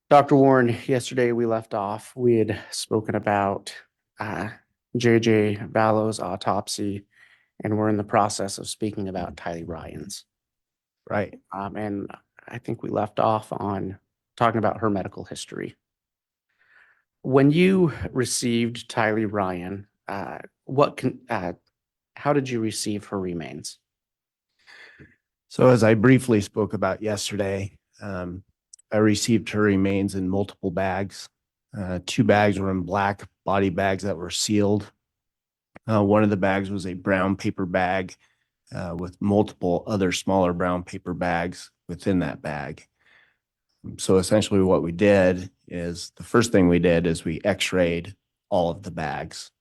Dr. Warren, yesterday we left off. We had spoken about uh, J.J. Vallow's autopsy, and we're in the process of speaking about Tylee Ryan's. Right. And I think we left off on talking about her medical history. When you received Tylee Ryan, how did you receive her remains? So as I briefly spoke about yesterday, I received her remains in multiple bags. Two bags were in black body bags that were sealed. One of the bags was a brown paper bag with multiple other smaller brown paper bags within that bag. So essentially what we did is the first thing we did is we x-rayed all of the bags.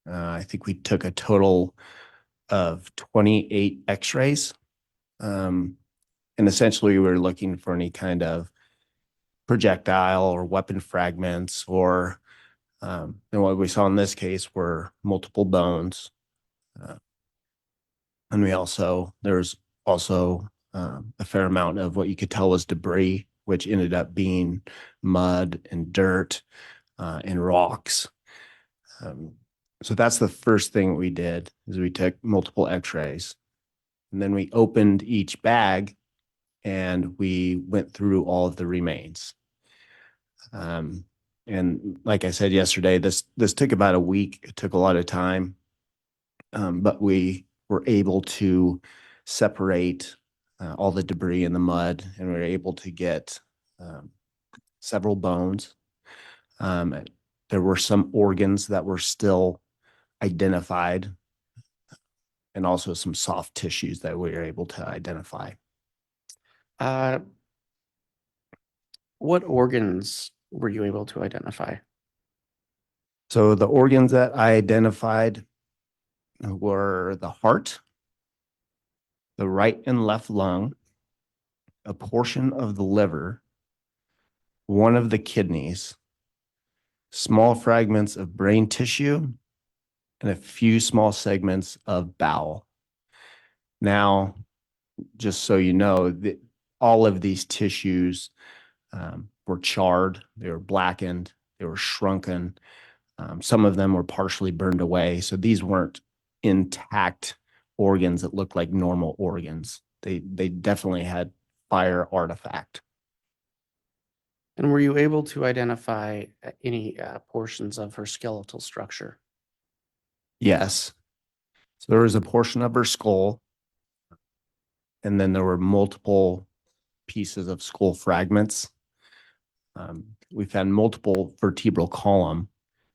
I think we took a total of 28 x-rays. And essentially we were looking for any kind of projectile or weapon fragments, or and what we saw in this case were multiple bones. And there's also a fair amount of what you could tell was debris, which ended up being mud and dirt and rocks. So that's the first thing we did, is we took multiple x-rays. And then we opened each bag and we went through all of the remains. And like I said yesterday, this took about a week. It took a lot of time, but we were able to separate all the debris in the mud, and we were able to get several bones. There were some organs that were still identified, and also some soft tissues that we were able to identify. What organs were you able to identify? So the organs that I identified were the heart, the right and left lung, a portion of the liver, one of the kidneys, small fragments of brain tissue, and a few small segments of bowel. Now, just so you know, all of these tissues were charred, they were blackened, they were shrunken. Some of them were partially burned away. So these weren't intact organs that looked like normal organs. They definitely had fire artifact. And were you able to identify any portions of her skeletal structure? Yes. So there was a portion of her skull, and then there were multiple pieces of skull fragments. We found multiple vertebral column,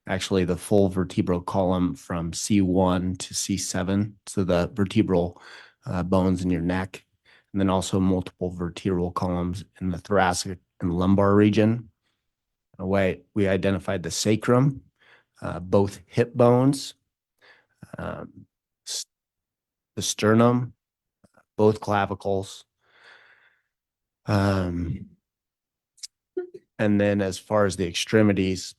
actually the full vertebral column from C1 to C7, so the vertebral bones in your neck, and then also multiple vertebral columns in the thoracic and lumbar region. We identified the sacrum, both hip bones, the sternum, both clavicles. And then as far as the extremities,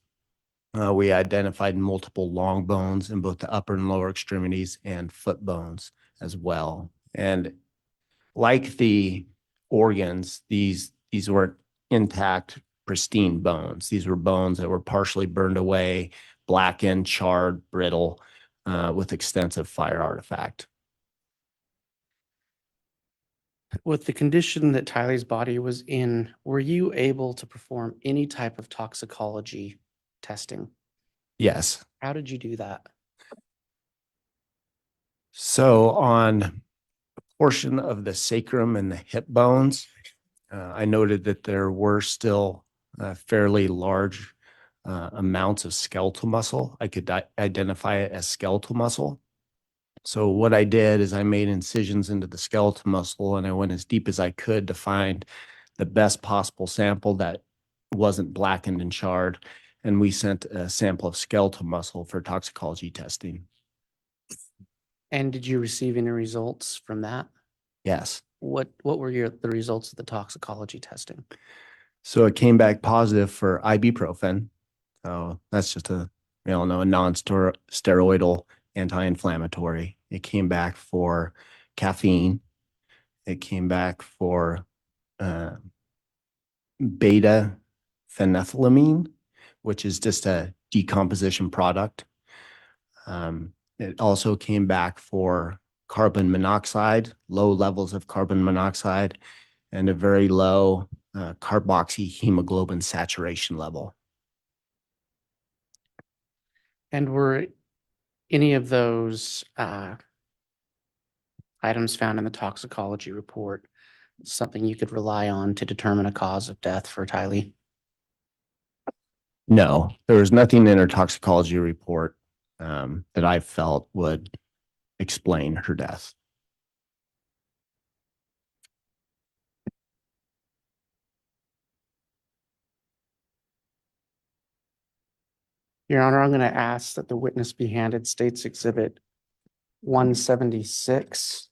we identified multiple long bones in both the upper and lower extremities, and foot bones as well. And like the organs, these weren't intact, pristine bones. These were bones that were partially burned away, blackened, charred, brittle, with extensive fire artifact. With the condition that Tylee's body was in, were you able to perform any type of toxicology testing? Yes. How did you do that? So on a portion of the sacrum and the hip bones, I noted that there were still fairly large amounts of skeletal muscle. I could identify it as skeletal muscle. So what I did is I made incisions into the skeletal muscle, and I went as deep as I could to find the best possible sample that wasn't blackened and charred. And we sent a sample of skeletal muscle for toxicology testing. And did you receive any results from that? Yes. What were the results of the toxicology testing? So it came back positive for ibuprofen. So that's just a non-steroidal anti-inflammatory. It came back for caffeine. It came back for beta phenethylamine, which is just a decomposition product. It also came back for carbon monoxide, low levels of carbon monoxide, and a very low carboxyhemoglobin saturation level. And were any of those items found in the toxicology report something you could rely on to determine a cause of death for Tylee? No, there was nothing in her toxicology report that I felt would explain her death. Your Honor, I'm going to ask that the witness be handed State's Exhibit 176,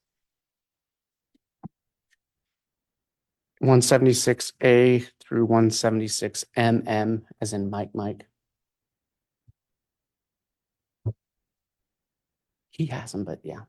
176A through 176MM, as in Mike. He has them, but yeah.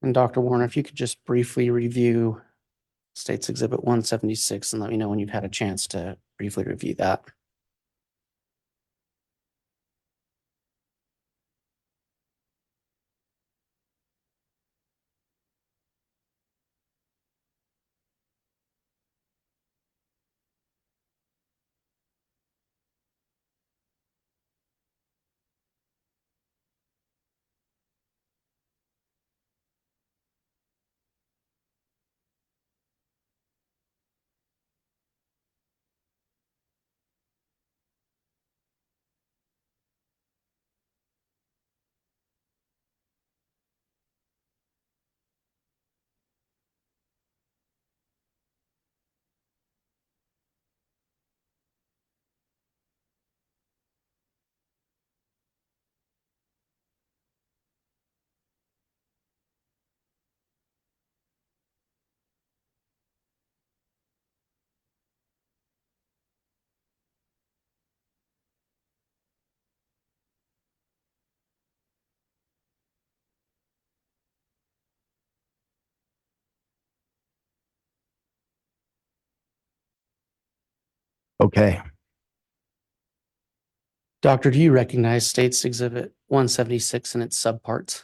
And Dr. Warren, if you could just briefly review State's Exhibit 176 and let me know when you've had a chance to briefly review that. Okay. Doctor, do you recognize State's Exhibit 176 and its subparts?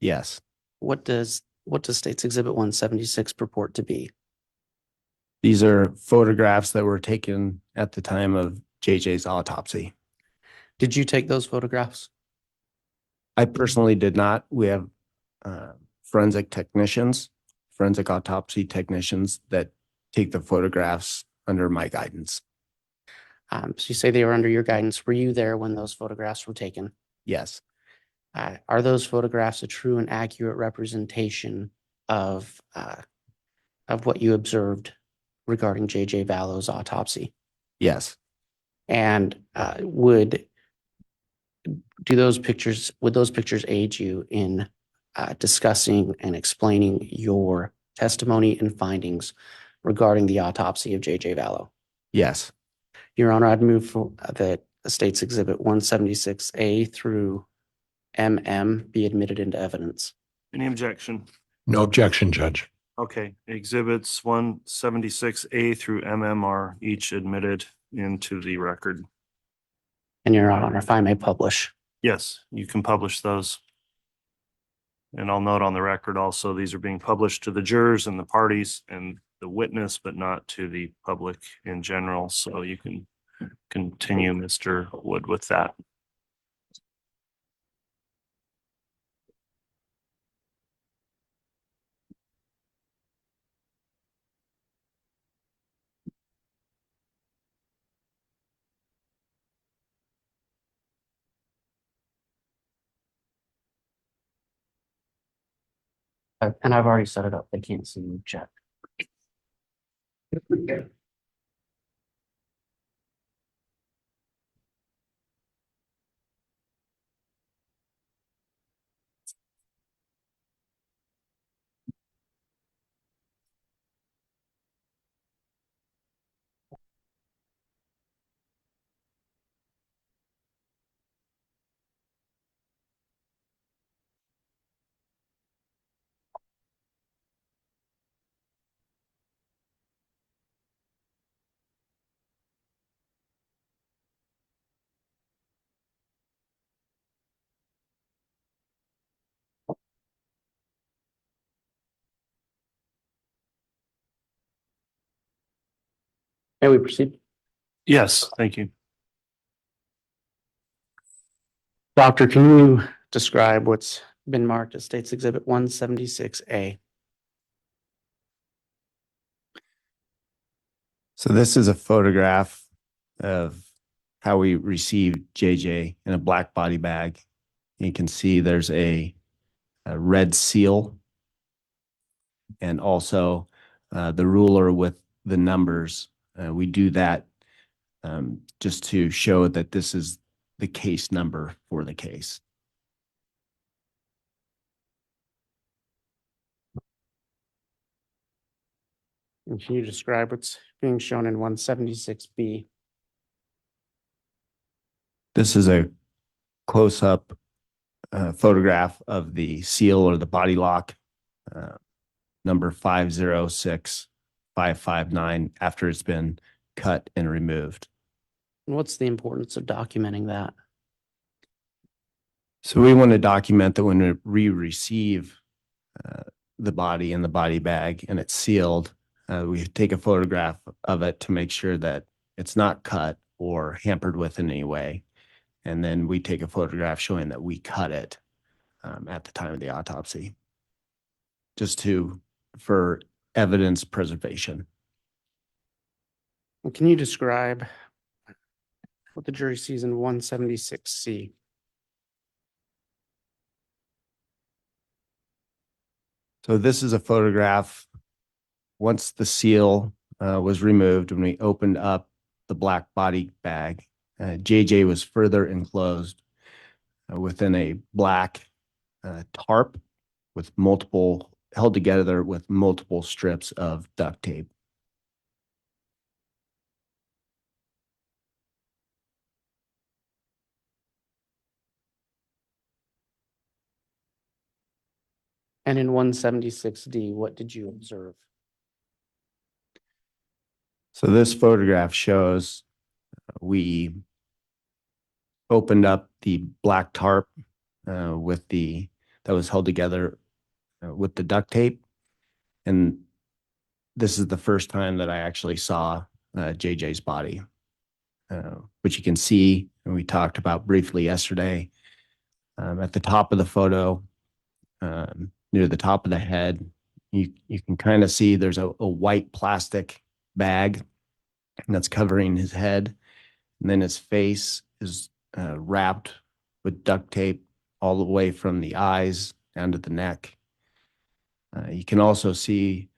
Yes. What does State's Exhibit 176 purport to be? These are photographs that were taken at the time of JJ's autopsy. Did you take those photographs? I personally did not. We have forensic technicians, forensic autopsy technicians that take the photographs under my guidance. So you say they were under your guidance. Were you there when those photographs were taken? Yes. Are those photographs a true and accurate representation of what you observed regarding JJ Vallow's autopsy? Yes. And would those pictures aid you in discussing and explaining your testimony and findings regarding the autopsy of JJ Vallow? Yes. Your Honor, I'd move for that the State's Exhibit 176A through MM be admitted into evidence. Any objection? No objection, Judge. Okay, exhibits 176A through MM are each admitted into the record. And Your Honor, if I may publish. Yes, you can publish those. And I'll note on the record also, these are being published to the jurors and the parties and the witness, but not to the public in general. So you can continue, Mr. Wood, with that. And I've already set it up. They can't see you, Chad. May we proceed? Yes, thank you. Doctor, can you describe what's been marked as State's Exhibit 176A? So this is a photograph of how we received JJ in a black body bag. You can see there's a red seal and also the ruler with the numbers. We do that just to show that this is the case number for the case. And can you describe what's being shown in 176B? This is a close-up photograph of the seal or the body lock, number 506559, after it's been cut and removed. And what's the importance of documenting that? So we want to document that when we receive the body in the body bag and it's sealed, we take a photograph of it to make sure that it's not cut or hampered with in any way. And then we take a photograph showing that we cut it at the time of the autopsy, just for evidence preservation. And can you describe what the jury sees in 176C? So this is a photograph. Once the seal was removed, when we opened up the black body bag, JJ was further enclosed within a black tarp with held together with multiple strips of duct tape. And in 176D, what did you observe? So this photograph shows we opened up the black tarp that was held together with the duct tape. And this is the first time that I actually saw JJ's body, which you can see, and we talked about briefly yesterday. At the top of the photo, near the top of the head, you can kind of see there's a white plastic bag that's covering his head. And then his face is wrapped with duct tape all the way from the eyes down to the neck. You can also see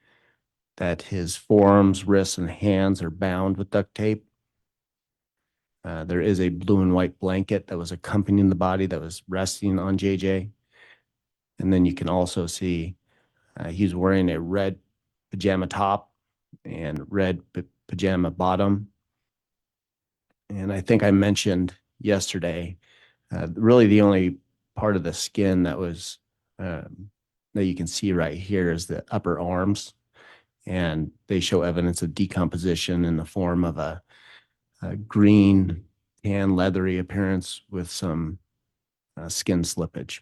that his forearms, wrists, and hands are bound with duct tape. There is a blue and white blanket that was accompanying the body that was resting on JJ. And then you can also see he's wearing a red pajama top and red pajama bottom. And I think I mentioned yesterday, really the only part of the skin that was that you can see right here is the upper arms, and they show evidence of decomposition in the form of a green, tan, leathery appearance with some skin slippage.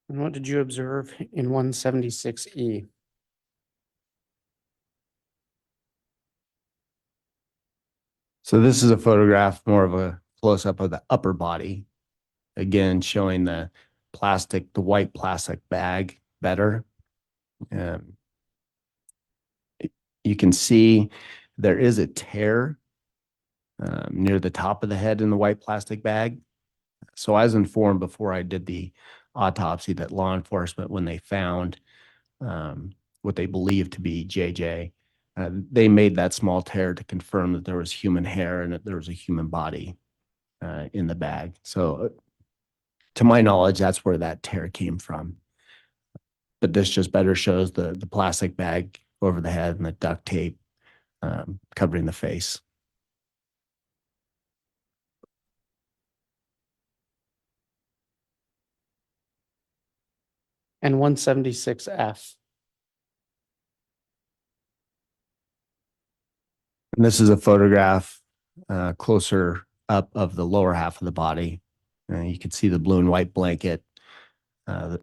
And what did you observe in 176E? So this is a photograph, more of a close-up of the upper body, again showing the white plastic bag better. You can see there is a tear near the top of the head in the white plastic bag. So I was informed before I did the autopsy that law enforcement, when they found what they believed to be JJ, they made that small tear to confirm that there was human hair and that there was a human body in the bag. So to my knowledge, that's where that tear came from. But this just better shows the plastic bag over the head and the duct tape covering the face. And 176F. And this is a photograph closer up of the lower half of the body. You can see the blue and white blanket, the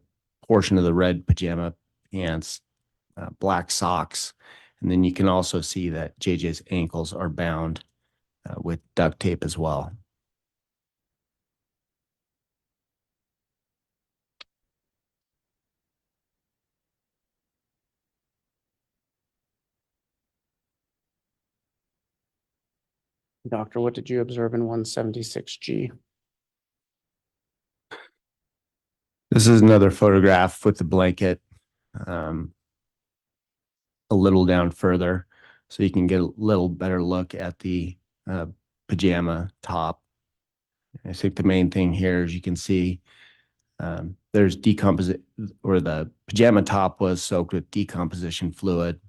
portion of the red pajama pants, black socks. And then you can also see that JJ's ankles are bound with duct tape as well. Doctor, what did you observe in 176G? This is another photograph with the blanket a little down further, so you can get a little better look at the pajama top. I think the main thing here is you can see there's decomposition, or the pajama top was soaked with decomposition fluid,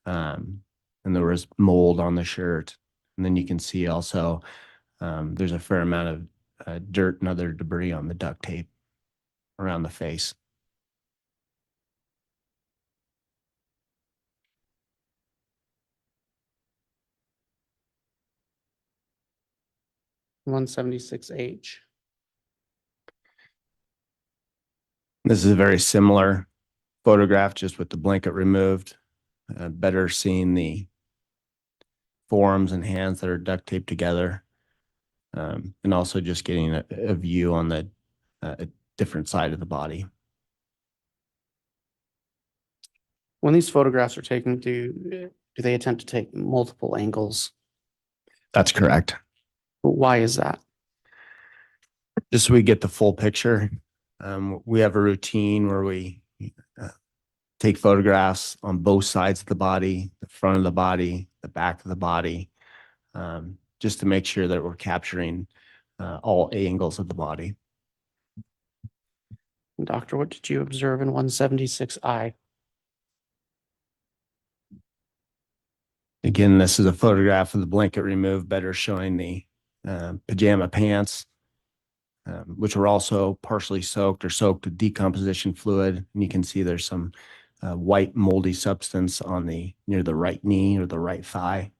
and there was mold on the shirt. And then you can see also there's a fair amount of dirt and other debris on the duct tape around the face. One 176H. This is a very similar photograph, just with the blanket removed. Better seeing the forearms and hands that are duct taped together, and also just getting a view on the different side of the body. When these photographs are taken, do they attempt to take multiple angles? That's correct. Why is that? Just so we get the full picture. We have a routine where we take photographs on both sides of the body, the front of the body, the back of the body, just to make sure that we're capturing all angles of the body. Doctor, what did you observe in 176I? Again, this is a photograph of the blanket removed, better showing the pajama pants, which were also partially soaked or soaked with decomposition fluid. And you can see there's some white moldy substance on near the right knee or the right thigh.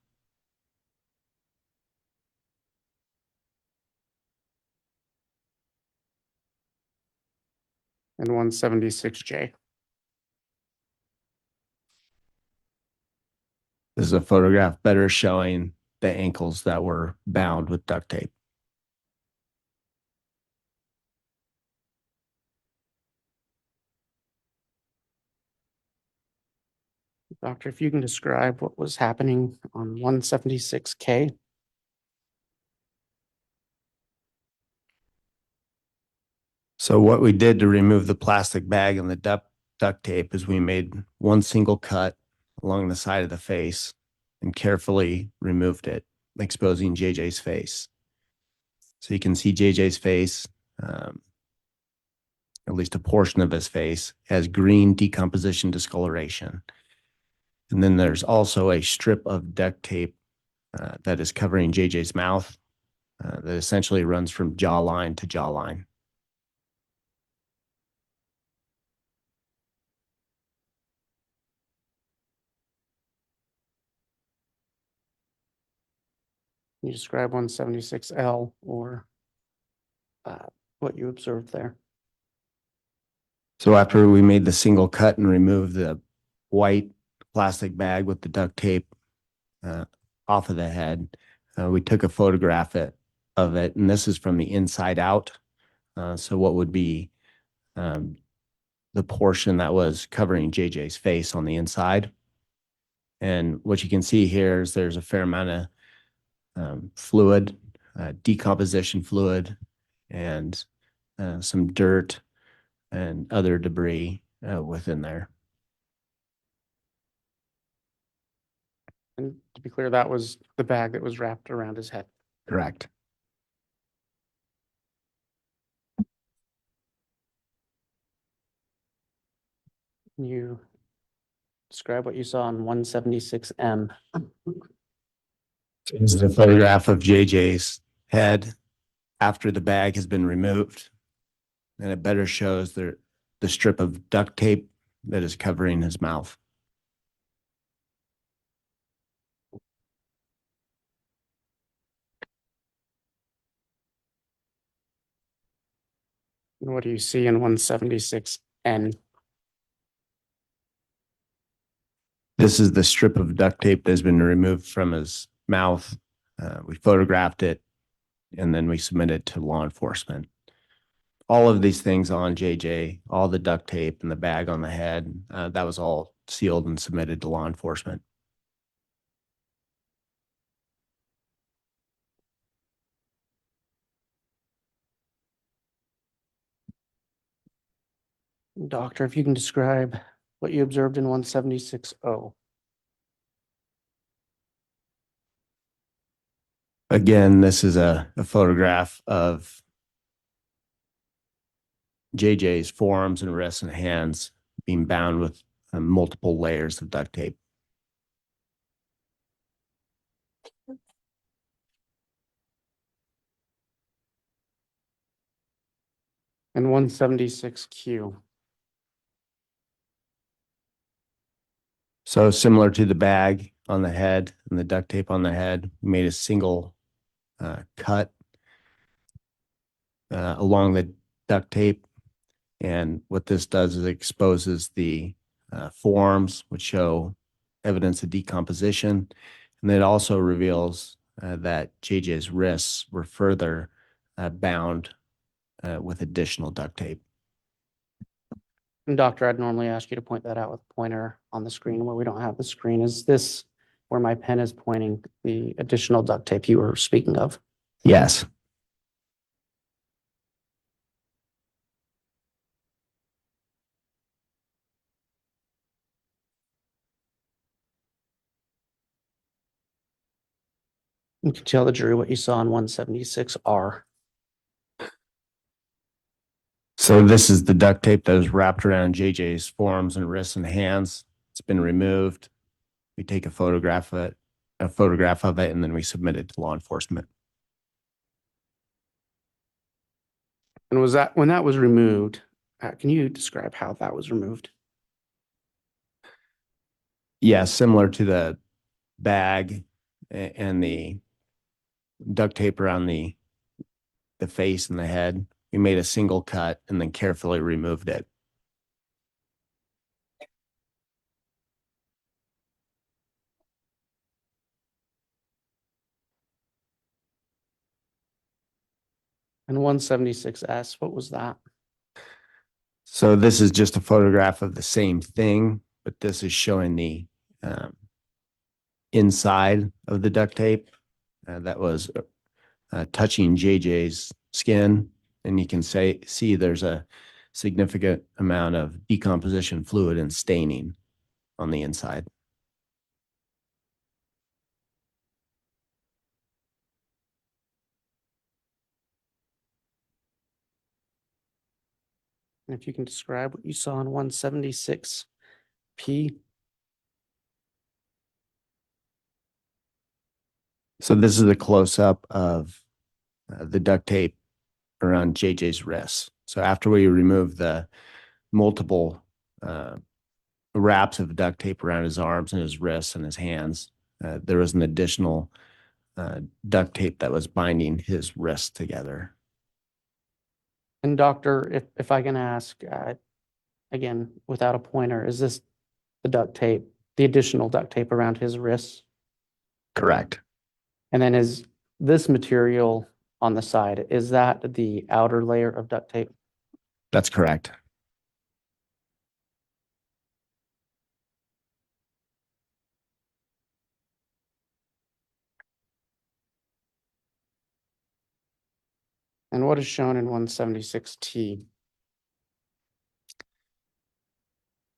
And 176J. This is a photograph better showing the ankles that were bound with duct tape. Doctor, if you can describe what was happening on 176K. So what we did to remove the plastic bag and the duct tape is we made one single cut along the side of the face and carefully removed it, exposing JJ's face. So you can see JJ's face, at least a portion of his face, has green decomposition discoloration. And then there's also a strip of duct tape that is covering JJ's mouth that essentially runs from jawline to jawline. Can you describe 176L or what you observed there? So after we made the single cut and removed the white plastic bag with the duct tape off of the head, we took a photograph of it, and this is from the inside out. So what would be the portion that was covering JJ's face on the inside. And what you can see here is there's a fair amount of fluid, decomposition fluid, and some dirt and other debris within there. And to be clear, that was the bag that was wrapped around his head. Correct. Can you describe what you saw on 176M? This is a photograph of JJ's head after the bag has been removed. And it better shows the strip of duct tape that is covering his mouth. And what do you see in 176N? This is the strip of duct tape that has been removed from his mouth. We photographed it, and then we submitted to law enforcement. All of these things on JJ, all the duct tape and the bag on the head, that was all sealed and submitted to law enforcement. Doctor, if you can describe what you observed in 176O. Again, this is a photograph of JJ's forearms and wrists and hands being bound with multiple layers of duct tape. And 176Q. So similar to the bag on the head and the duct tape on the head, we made a single cut along the duct tape. And what this does is it exposes the forearms, which show evidence of decomposition. And it also reveals that JJ's wrists were further bound with additional duct tape. And doctor, I'd normally ask you to point that out with a pointer on the screen where we don't have the screen. Is this where my pen is pointing the additional duct tape you were speaking of? Yes. You can tell the jury what you saw in 176R. So this is the duct tape that was wrapped around JJ's forearms and wrists and hands. It's been removed. We take a photograph of it, and then we submit it to law enforcement. And was that, when that was removed, can you describe how that was removed? Yeah, similar to the bag and the duct tape around the face and the head. We made a single cut and then carefully removed it. And 176S, what was that? So this is just a photograph of the same thing, but this is showing the inside of the duct tape that was touching JJ's skin and you can see there's a significant amount of decomposition fluid and staining on the inside. And if you can describe what you saw in 176P. So this is a close-up of the duct tape around JJ's wrists. So after we remove the multiple wraps of duct tape around his arms and his wrists and his hands, there was an additional duct tape that was binding his wrists together. And doctor, if I can ask, again, without a pointer, is this the duct tape, the additional duct tape around his wrists? Correct. And then is this material on the side, is that the outer layer of duct tape? That's correct. And what is shown in 176T?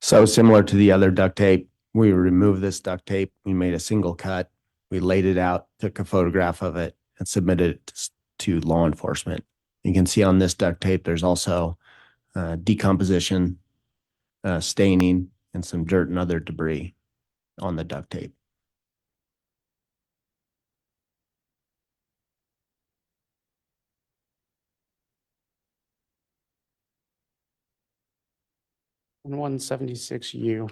So similar to the other duct tape, we removed this duct tape. We made a single cut. We laid it out, took a photograph of it, and submitted it to law enforcement. You can see on this duct tape, there's also decomposition, staining, and some dirt and other debris on the duct tape. And 176U.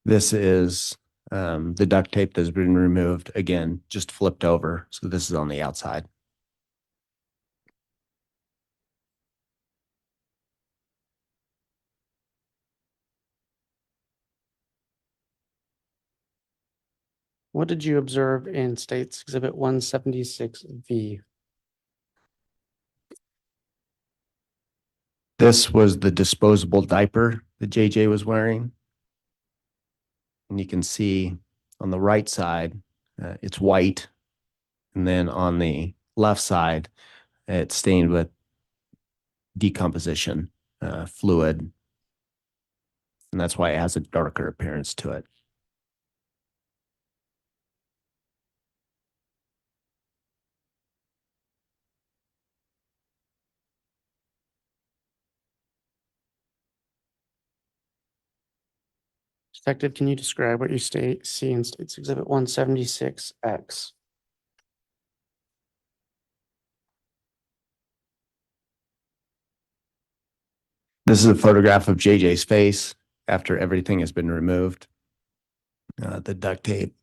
This is the duct tape that's been removed, again, just flipped over. So this is on the outside. What did you observe in States Exhibit 176V? This was the disposable diaper that JJ was wearing. And you can see on the right side, it's white. And then on the left side, it's stained with decomposition fluid. And that's why it has a darker appearance to it. Detective, can you describe what you see in States Exhibit 176X? This is a photograph of JJ's face after everything has been removed. The duct tape,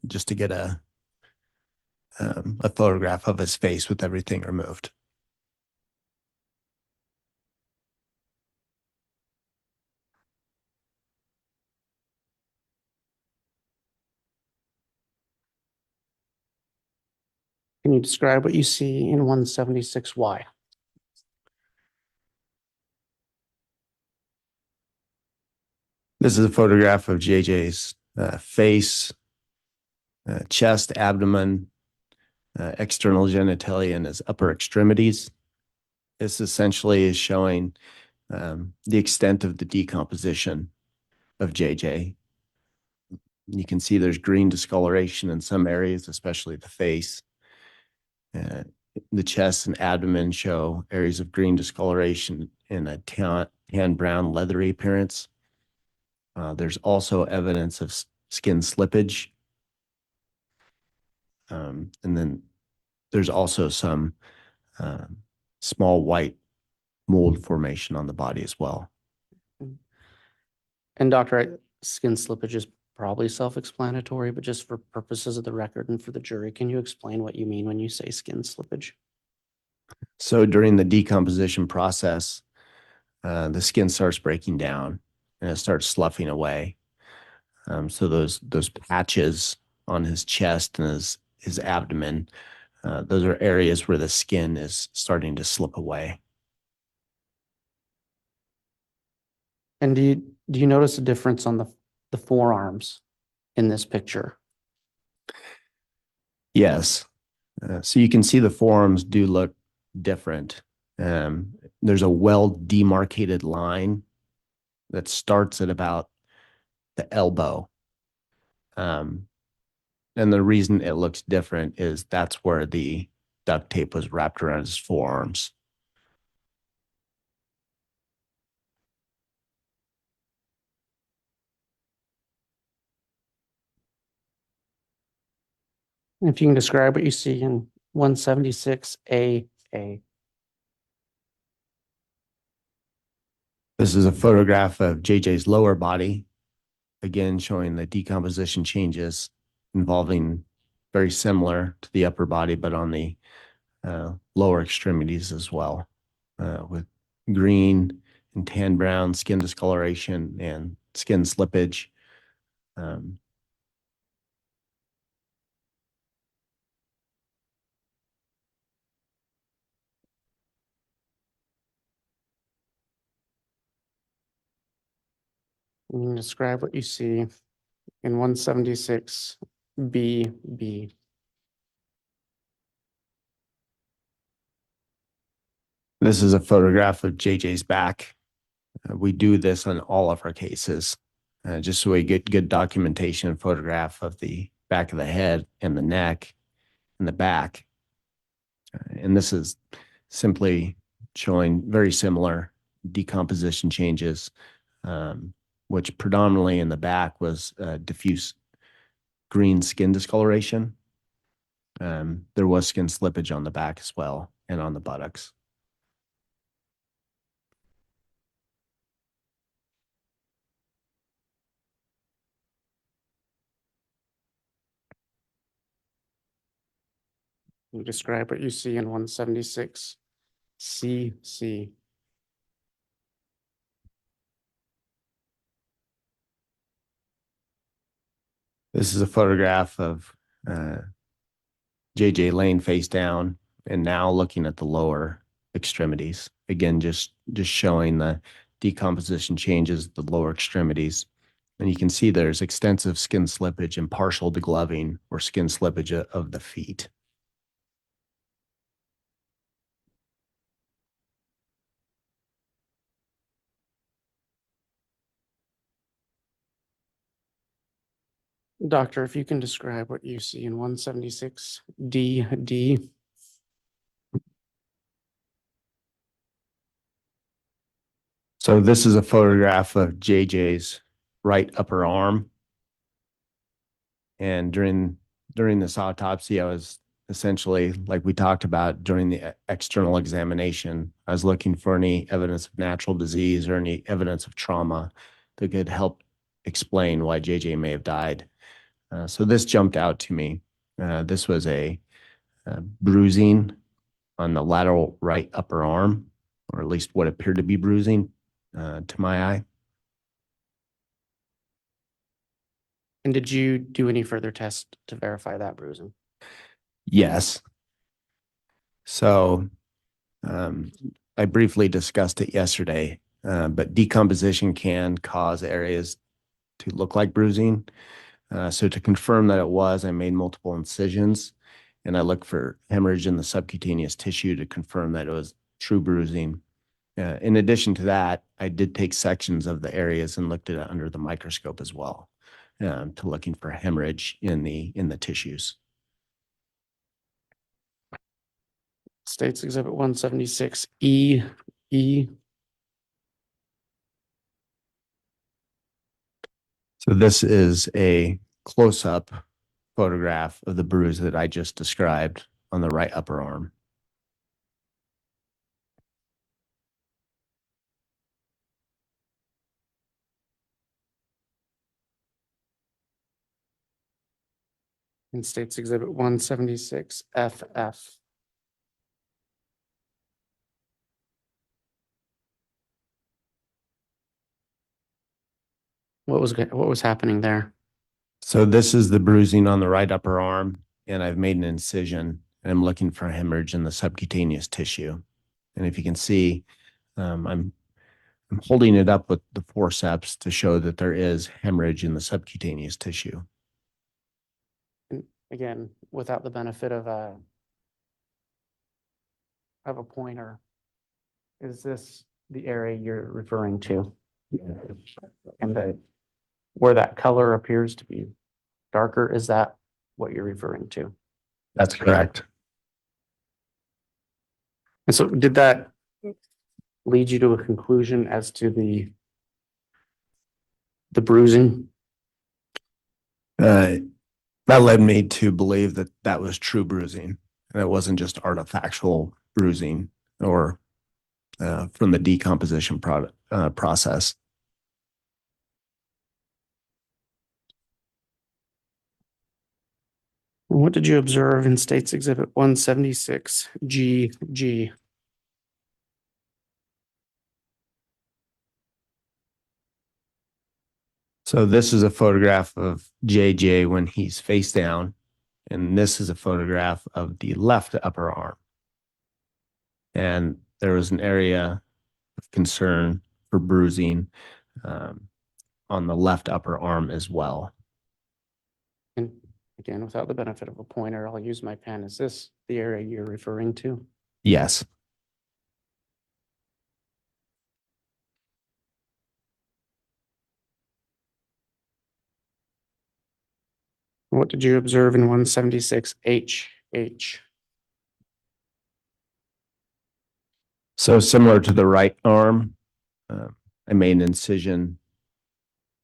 just to get a photograph of his face with everything removed. Can you describe what you see in 176Y? This is a photograph of JJ's face, chest, abdomen, external genitalia, and his upper extremities. This essentially is showing the extent of the decomposition of JJ. You can see there's green discoloration in some areas, especially the face. The chest and abdomen show areas of green discoloration in a tan brown leathery appearance. There's also evidence of skin slippage. And then there's also some small white mold formation on the body as well. And doctor, skin slippage is probably self-explanatory, but just for purposes of the record and for the jury, can you explain what you mean when you say skin slippage? So during the decomposition process, the skin starts breaking down and it starts sloughing away. So those patches on his chest and his abdomen, those are areas where the skin is starting to slip away. And do you notice a difference on the forearms in this picture? Yes. So you can see the forearms do look different. There's a well demarcated line that starts at about the elbow. And the reason it looks different is that's where the duct tape was wrapped around his forearms. If you can describe what you see in 176A. This is a photograph of JJ's lower body, again showing the decomposition changes involving very similar to the upper body, but on the lower extremities as well, with green and tan brown skin discoloration and skin slippage. You can describe what you see in 176B. This is a photograph of JJ's back. We do this on all of our cases, just so we get good documentation and photograph of the back of the head and the neck and the back. And this is simply showing very similar decomposition changes, which predominantly in the back was diffuse green skin discoloration. There was skin slippage on the back as well and on the buttocks. You describe what you see in 176CC. This is a photograph of JJ laying face down and now looking at the lower extremities. Again, just showing the decomposition changes, the lower extremities. And you can see there's extensive skin slippage and partial degloving or skin slippage of the feet. Doctor, if you can describe what you see in 176DD. So this is a photograph of JJ's right upper arm. And during this autopsy, I was essentially, like we talked about during the external examination, I was looking for any evidence of natural disease or any evidence of trauma that could help explain why JJ may have died. So this jumped out to me. This was a bruising on the lateral right upper arm, or at least what appeared to be bruising to my eye. And did you do any further tests to verify that bruising? Yes. So I briefly discussed it yesterday, but decomposition can cause areas to look like bruising. So to confirm that it was, I made multiple incisions and I looked for hemorrhage in the subcutaneous tissue to confirm that it was true bruising. In addition to that, I did take sections of the areas and looked at it under the microscope as well, to looking for hemorrhage in the tissues. States Exhibit 176E. So this is a close-up photograph of the bruise that I just described on the right upper arm. In States Exhibit 176FF. What was happening there? So this is the bruising on the right upper arm, and I've made an incision, and I'm looking for hemorrhage in the subcutaneous tissue. And if you can see, I'm holding it up with the forceps to show that there is hemorrhage in the subcutaneous tissue. again, without the benefit of a pointer, is this the area you're referring to? And where that color appears to be darker, is that what you're referring to? That's correct. And so did that lead you to a conclusion as to the bruising? That led me to believe that that was true bruising, and it wasn't just artifactual bruising or from the decomposition process. What did you observe in States Exhibit 176 GG? So this is a photograph of JJ when he's face down, and this is a photograph of the left upper arm. And there was an area of concern for bruising on the left upper arm as well. And again, without the benefit of a pointer, I'll use my pen. Is this the area you're referring to? Yes. What did you observe in 176 HH? So similar to the right arm, I made an incision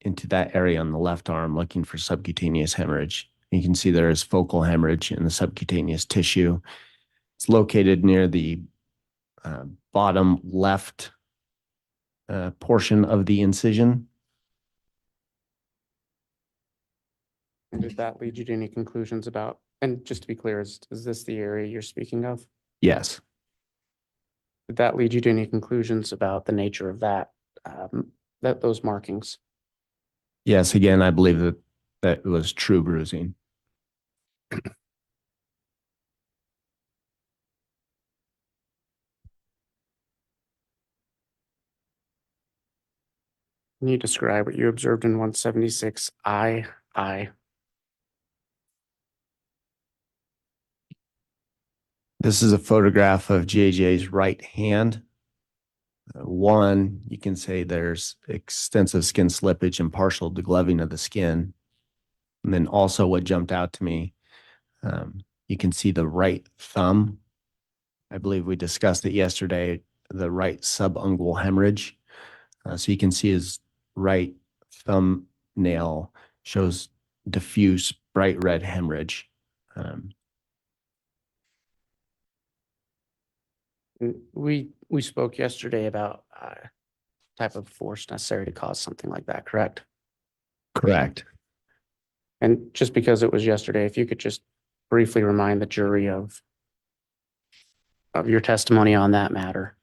into that area on the left arm looking for subcutaneous hemorrhage. You can see there is focal hemorrhage in the subcutaneous tissue. It's located near the bottom left portion of the incision. And did that lead you to any conclusions about, and just to be clear, is this the area you're speaking of? Yes. Did that lead you to any conclusions about the nature of those markings? Yes, again, I believe that it was true bruising. Can you describe what you observed in 176 II? This is a photograph of JJ's right hand. One, you can say there's extensive skin slippage and partial degloving of the skin. And then also what jumped out to me, you can see the right thumb. I believe we discussed it yesterday, the right subungual hemorrhage. So you can see his right thumbnail shows diffuse bright red hemorrhage. We spoke yesterday about type of force necessary to cause something like that, correct? Correct. And just because it was yesterday, if you could just briefly remind the jury of your testimony on that matter.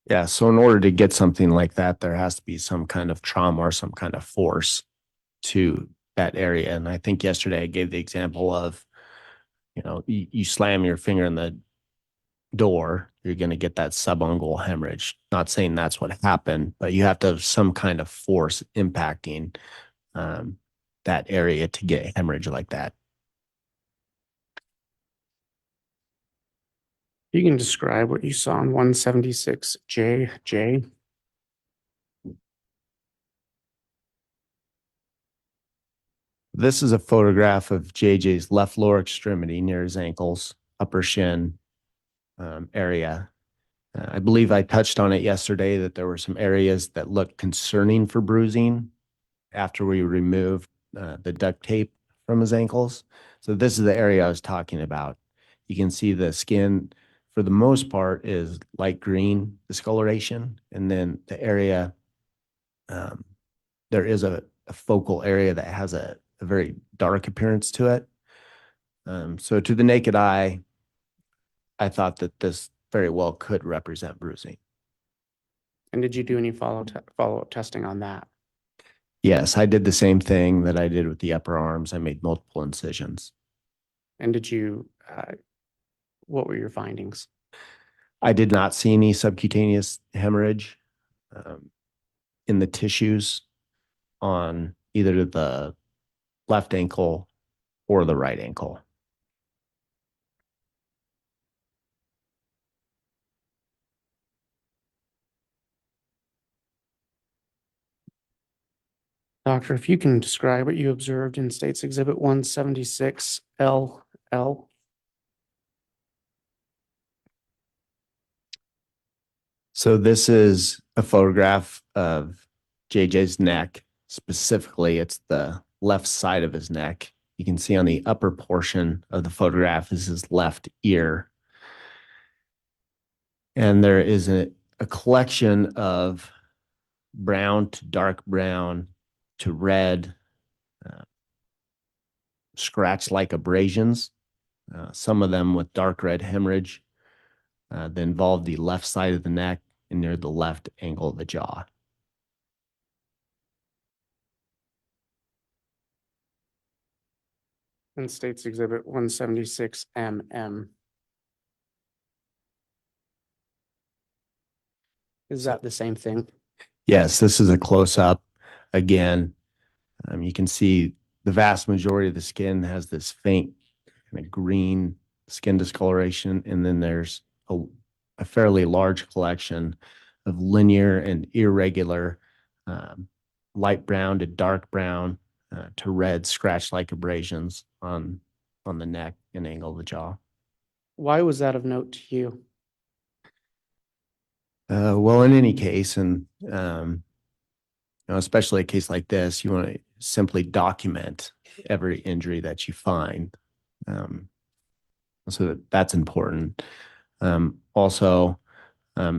Yeah, so in order to get something like that, there has to be some kind of trauma or some kind of force to that area. And I think yesterday I gave the example of, you slam your finger in the door, you're going to get that subungual hemorrhage. Not saying that's what happened, but you have to have some kind of force impacting that area to get hemorrhage like that. You can describe what you saw in 176 JJ. This is a photograph of JJ's left lower extremity near his ankles, upper shin area. I believe I touched on it yesterday that there were some areas that looked concerning for bruising after we removed the duct tape from his ankles. So this is the area I was talking about. You can see the skin, for the most part, is light green discoloration. And then the area, there is a focal area that has a very dark appearance to it. So to the naked eye, I thought that this very well could represent bruising. And did you do any follow-up testing on that? Yes, I did the same thing that I did with the upper arms. I made multiple incisions. And did you, what were your findings? I did not see any subcutaneous hemorrhage in the tissues on either the left ankle or the right ankle. Doctor, if you can describe what you observed in States Exhibit 176 LL. So this is a photograph of JJ's neck. Specifically, it's the left side of his neck. You can see on the upper portion of the photograph is his left ear. And there is a collection of brown to dark brown to red scratch-like abrasions, some of them with dark red hemorrhage that involve the left side of the neck and near the left angle of the jaw. In States Exhibit 176 MM. Is that the same thing? Yes, this is a close-up. Again, you can see the vast majority of the skin has this faint kind of green skin discoloration, and then there's a fairly large collection of linear and irregular light brown to dark brown to red scratch-like abrasions on the neck and angle of the jaw. Why was that of note to you? Well, in any case, and especially a case like this, you want to simply document every injury that you find. So that's important. Also, at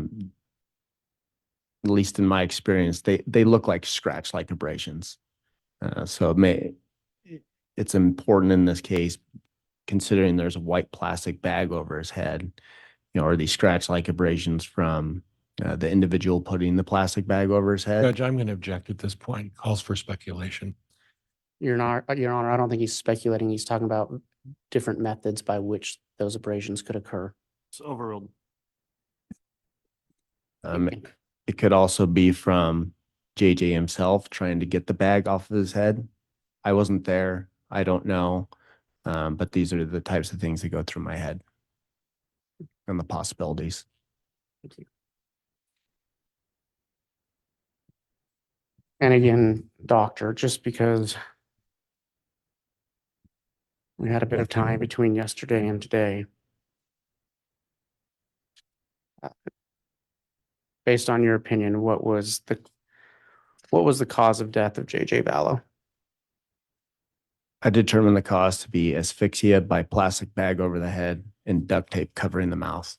least in my experience, they look like scratch-like abrasions. So it's important in this case, considering there's a white plastic bag over his head, are these scratch-like abrasions from the individual putting the plastic bag over his head? Judge, I'm going to object at this point. Calls for speculation. Your Honor, I don't think he's speculating. He's talking about different methods by which those abrasions could occur. It's overruled. It could also be from JJ himself trying to get the bag off of his head. I wasn't there. I don't know. But these are the types of things that go through my head and the possibilities. Thank you. And again, doctor, just because we had a bit of time between yesterday and today, based on your opinion, what was the cause of death of JJ Vallow? I determined the cause to be asphyxia by plastic bag over the head and duct tape covering the mouth.